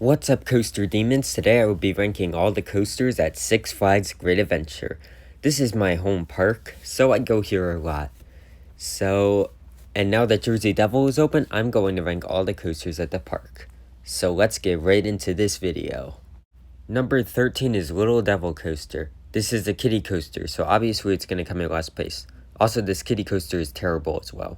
What's up, Coaster Demons? Today I will be ranking all the coasters at Six Flags Great Adventure. This is my home park, so I go here a lot. And now that Jersey Devil is open, I'm going to rank all the coasters at the park. So let's get right into this video. Number 13 is Little Devil Coaster. This is a kiddie coaster, so obviously it's going to come in last place. Also, this kiddie coaster is terrible as well.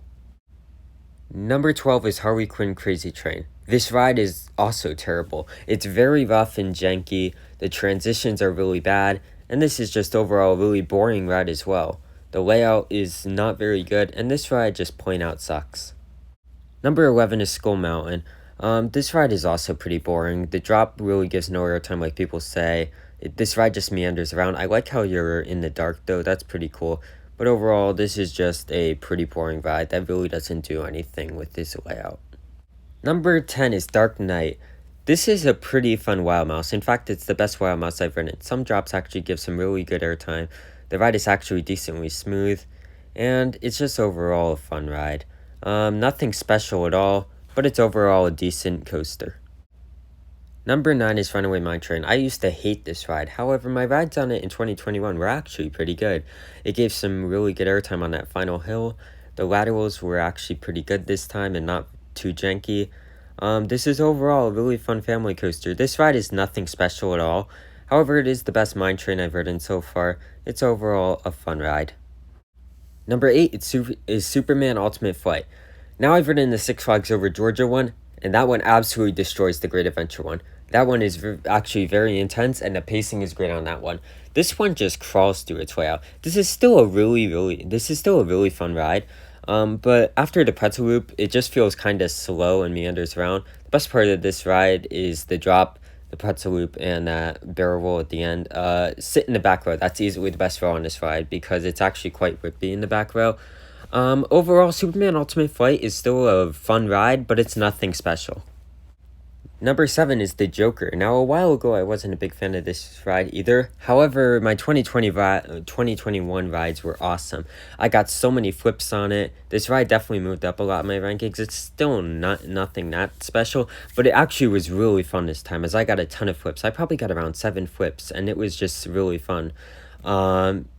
Number 12 is Harley Quinn Crazy Train. This ride is also terrible. It's very rough and janky, the transitions are really bad, and this is just overall a really boring ride as well. The layout is not very good, and this ride just plain out sucks. Number 11 is Skull Mountain. This ride is also pretty boring. The drop really gives no airtime like people say. This ride just meanders around. I like how you're in the dark though, that's pretty cool. But overall, this is just a pretty boring ride that really doesn't do anything with this layout. Number 10 is Dark Knight. This is a pretty fun Wild Mouse. In fact, it's the best Wild Mouse I've ridden. Some drops actually give some really good airtime. The ride is actually decently smooth. And it's just overall a fun ride. Nothing special at all, but it's overall a decent coaster. Number 9 is Runaway Mine Train. I used to hate this ride. However, my rides on it in 2021 were actually pretty good. It gave some really good airtime on that final hill. The laterals were actually pretty good this time and not too janky. This is overall a really fun family coaster. This ride is nothing special at all. However, it is the best mine train I've ridden so far. It's overall a fun ride. Number 8 is Superman Ultimate Flight. Now I've ridden the Six Flags Over Georgia one, and that one absolutely destroys the Great Adventure one. That one is actually very intense, and the pacing is great on that one. This one just crawls through its way out. This is still a really fun ride. But after the pretzel loop, it just feels kind of slow and meanders around. The best part of this ride is the drop, the pretzel loop, and that barrel roll at the end. Sit in the back row. That's easily the best row on this ride because it's actually quite whippy in the back row. Overall, Superman Ultimate Flight is still a fun ride, but it's nothing special. Number 7 is the Joker. Now, a while ago, I wasn't a big fan of this ride either. However, my 2021 rides were awesome. I got so many flips on it. This ride definitely moved up a lot in my rankings. It's still nothing that special, but it actually was really fun this time as I got a ton of flips. I probably got around 7 flips, and it was just really fun.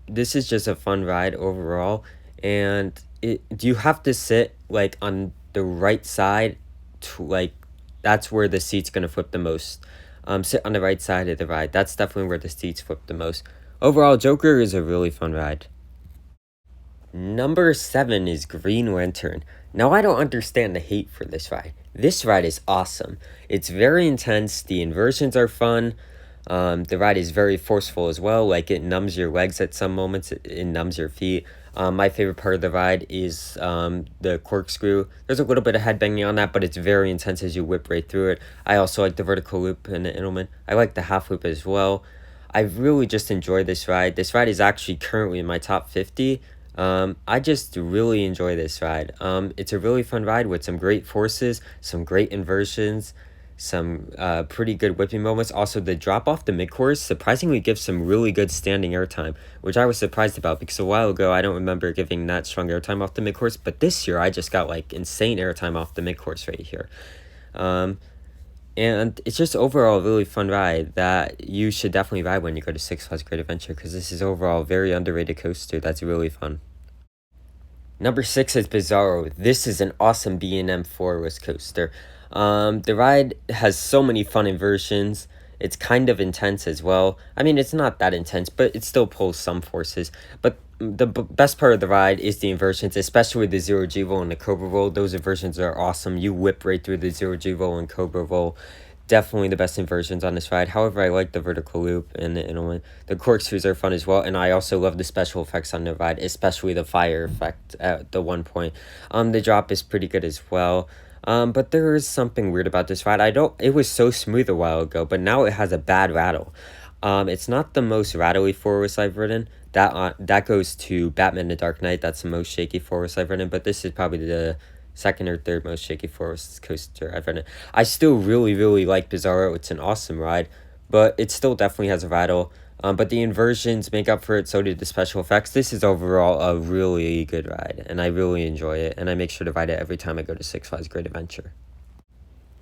This is just a fun ride overall, and you have to sit like on the right side to that's where the seat's going to flip the most. Sit on the right side of the ride. That's definitely where the seats flip the most. Overall, Joker is a really fun ride. Number 7 is Green Lantern. Now, I don't understand the hate for this ride. This ride is awesome. It's very intense. The inversions are fun. The ride is very forceful as well. Like, it numbs your legs at some moments. It numbs your feet. My favorite part of the ride is the corkscrew. There's a little bit of headbanging on that, but it's very intense as you whip right through it. I also like the vertical loop and the Entleman. I like the half loop as well. I really just enjoy this ride. This ride is actually currently in my top 50. I just really enjoy this ride. It's a really fun ride with some great forces, some great inversions, some pretty good whipping moments. Also, the drop off the mid-course surprisingly gives some really good standing airtime, which I was surprised about because a while ago I don't remember giving that strong airtime off the mid-course, but this year I just got like insane airtime off the mid-course right here. And it's just overall a really fun ride that you should definitely ride when you go to Six Flags Great Adventure because this is overall a very underrated coaster that's really fun. Number 6 is Bizarro. This is an awesome B&M four-wheel coaster. The ride has so many fun inversions. It's kind of intense as well. I mean, it's not that intense, but it still pulls some forces. But the best part of the ride is the inversions, especially the Zero G roll and the Cobra roll. Those inversions are awesome. You whip right through the Zero G roll and Cobra roll. Definitely the best inversions on this ride. However, I like the vertical loop and the Entleman. The corkscrews are fun as well, and I also love the special effects on the ride, especially the fire effect at the one point. The drop is pretty good as well. But there is something weird about this ride. It was so smooth a while ago, but now it has a bad rattle. It's not the most rattly four-wheel I've ridden. That goes to Batman the Dark Knight. That's the most shaky four-wheel I've ridden, but this is probably the second or third most shaky four-wheel coaster I've ridden. I still really like Bizarro. It's an awesome ride, but it still definitely has a rattle. But the inversions make up for it, so do the special effects. This is overall a really good ride, and I really enjoy it, and I make sure to ride it every time I go to Six Flags Great Adventure.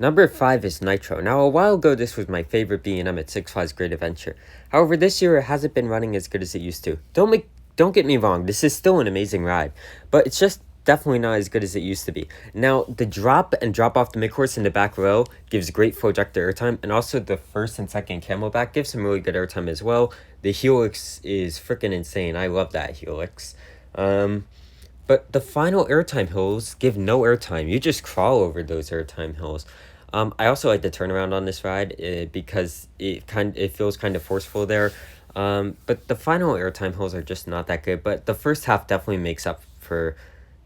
Number 5 is Nitro. Now, a while ago, this was my favorite B&M at Six Flags Great Adventure. However, this year, it hasn't been running as good as it used to. Don't get me wrong, this is still an amazing ride, but it's just definitely not as good as it used to be. Now, the drop and drop off the mid-course in the back row gives great projector airtime, and also the first and second camelback gives some really good airtime as well. The helix is freaking insane. I love that helix. But the final airtime hills give no airtime. You just crawl over those airtime hills. I also like the turnaround on this ride because it feels kind of forceful there. But the final airtime hills are just not that good. But the first half definitely makes up for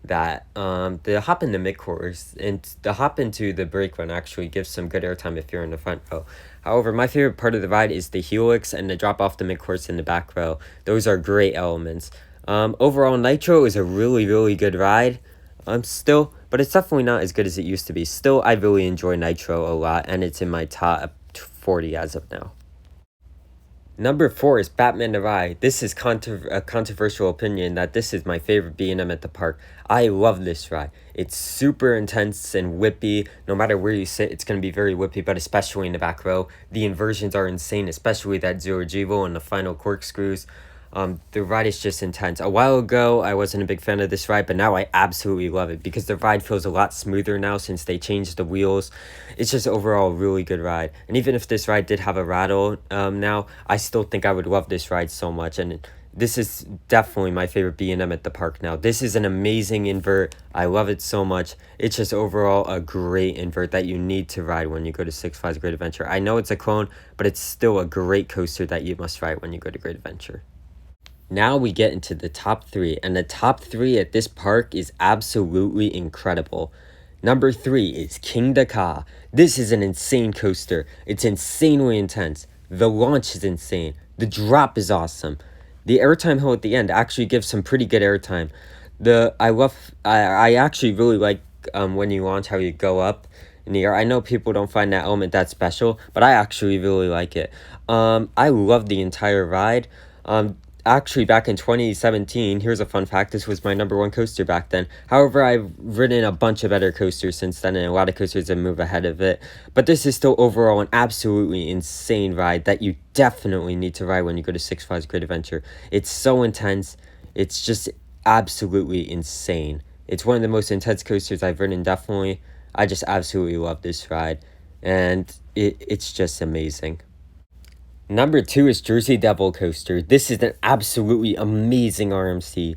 that. The hop in the mid course and the hop into the brake run actually gives some good airtime if you're in the front row. However, my favorite part of the ride is the helix and the drop off the mid course in the back row. Those are great elements. Overall, Nitro is a really, really good ride. Still, but it's definitely not as good as it used to be. Still, I really enjoy Nitro a lot, and it's in my top 40 as of now. Number 4 is Batman the Ride. This is a controversial opinion that this is my favorite B&M at the park. I love this ride. It's super intense and whippy. No matter where you sit, it's going to be very whippy, but especially in the back row. The inversions are insane, especially that Zero Gevo and the final corkscrews. The ride is just intense. A while ago, I wasn't a big fan of this ride, but now I absolutely love it because the ride feels a lot smoother now since they changed the wheels. It's just overall a really good ride. And even if this ride did have a rattle now, I still think I would love this ride so much. And this is definitely my favorite B&M at the park now. This is an amazing invert. I love it so much. It's just overall a great invert that you need to ride when you go to Six Flags Great Adventure. I know it's a clone, but it's still a great coaster that you must ride when you go to Great Adventure. Now we get into the top 3, and the top 3 at this park is absolutely incredible. Number 3 is King Dakar. This is an insane coaster. It's insanely intense. The launch is insane. The drop is awesome. The airtime hill at the end actually gives some pretty good airtime. I actually really like when you launch how you go up in the air. I know people don't find that element that special, but I actually really like it. I love the entire ride. Actually, back in 2017, here's a fun fact, this was my number 1 coaster back then. However, I've ridden a bunch of better coasters since then, and a lot of coasters have moved ahead of it. But this is still overall an absolutely insane ride that you definitely need to ride when you go to Six Flags Great Adventure. It's so intense. It's just absolutely insane. It's one of the most intense coasters I've ridden, definitely. I just absolutely love this ride, and it's just amazing. Number 2 is Jersey Devil Coaster. This is an absolutely amazing RMC.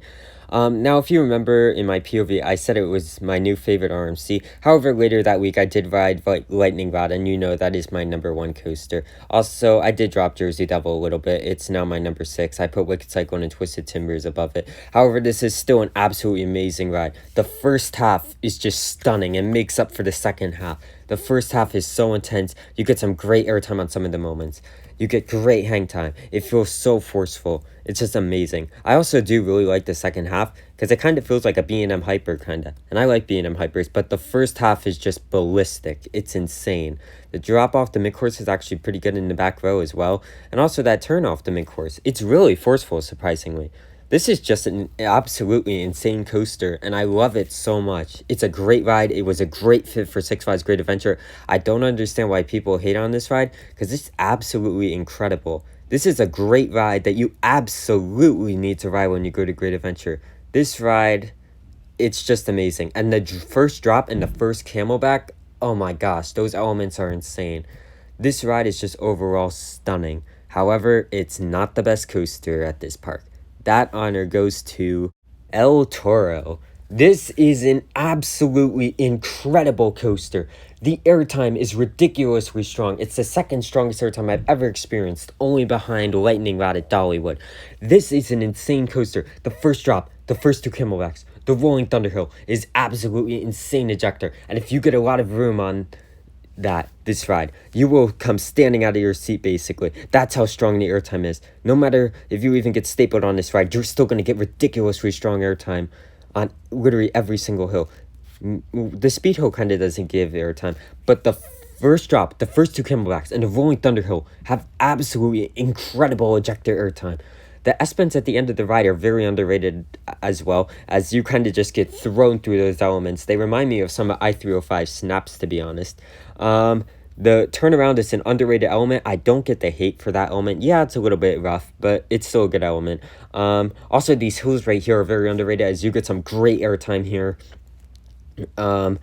Now, if you remember in my POV, I said it was my new favorite RMC. However, later that week, I did ride Lightning Rod, and you know that is my number 1 coaster. Also, I did drop Jersey Devil a little bit. It's now my number 6. I put Wicked Cyclone and Twisted Timbers above it. However, this is still an absolutely amazing ride. The first half is just stunning and makes up for the second half. The first half is so intense. You get some great airtime on some of the moments. You get great hang time. It feels so forceful. It's just amazing. I also do really like the second half because it kind of feels like a B&M Hyper kind of. And I like B&M Hypers, but the first half is just ballistic. It's insane. The drop off the mid-course is actually pretty good in the back row as well. And also that turn off the mid-course. It's really forceful, surprisingly. This is just an absolutely insane coaster, and I love it so much. It's a great ride. It was a great fit for Six Flags Great Adventure. I don't understand why people hate on this ride, because it's absolutely incredible. This is a great ride that you absolutely need to ride when you go to Great Adventure. This ride, it's just amazing. And the first drop and the first camelback, oh my gosh, those elements are insane. This ride is just overall stunning. However, it's not the best coaster at this park. That honor goes to El Toro. This is an absolutely incredible coaster. The airtime is ridiculously strong. It's the second strongest airtime I've ever experienced, only behind Lightning Rod at Dollywood. This is an insane coaster. The first drop, the first 2 camelbacks, the Rolling Thunderhill is absolutely insane ejector. And if you get a lot of room on this ride, you will come standing out of your seat, basically. That's how strong the airtime is. No matter if you even get stapled on this ride, you're still going to get ridiculously strong airtime on literally every single hill. The speed hill kind of doesn't give airtime, but the first drop, the first 2 camelbacks, and the Rolling Thunderhill have absolutely incredible ejector airtime. The S-bends at the end of the ride are very underrated as well, as you kind of just get thrown through those elements. They remind me of some I-305 snaps, to be honest. The turnaround is an underrated element. I don't get the hate for that element. Yeah, it's a little bit rough, but it's still a good element. Also, these hills right here are very underrated, as you get some great airtime here. The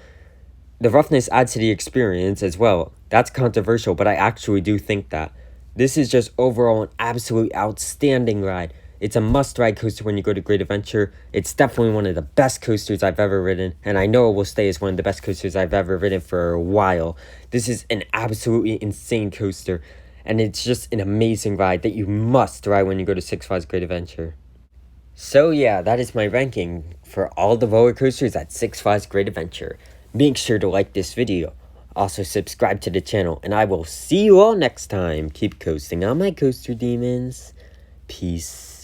roughness adds to the experience as well. That's controversial, but I actually do think that. This is just overall an absolute outstanding ride. It's a must-ride coaster when you go to Great Adventure. It's definitely one of the best coasters I've ever ridden, and I know it will stay as one of the best coasters I've ever ridden for a while. This is an absolutely insane coaster, and it's just an amazing ride that you must ride when you go to Six Flags Great Adventure. So yeah, that is my ranking for all the roller coasters at Six Flags Great Adventure. Make sure to like this video. Also subscribe to the channel, and I will see you all next time. Keep coasting on my coaster demons. Peace.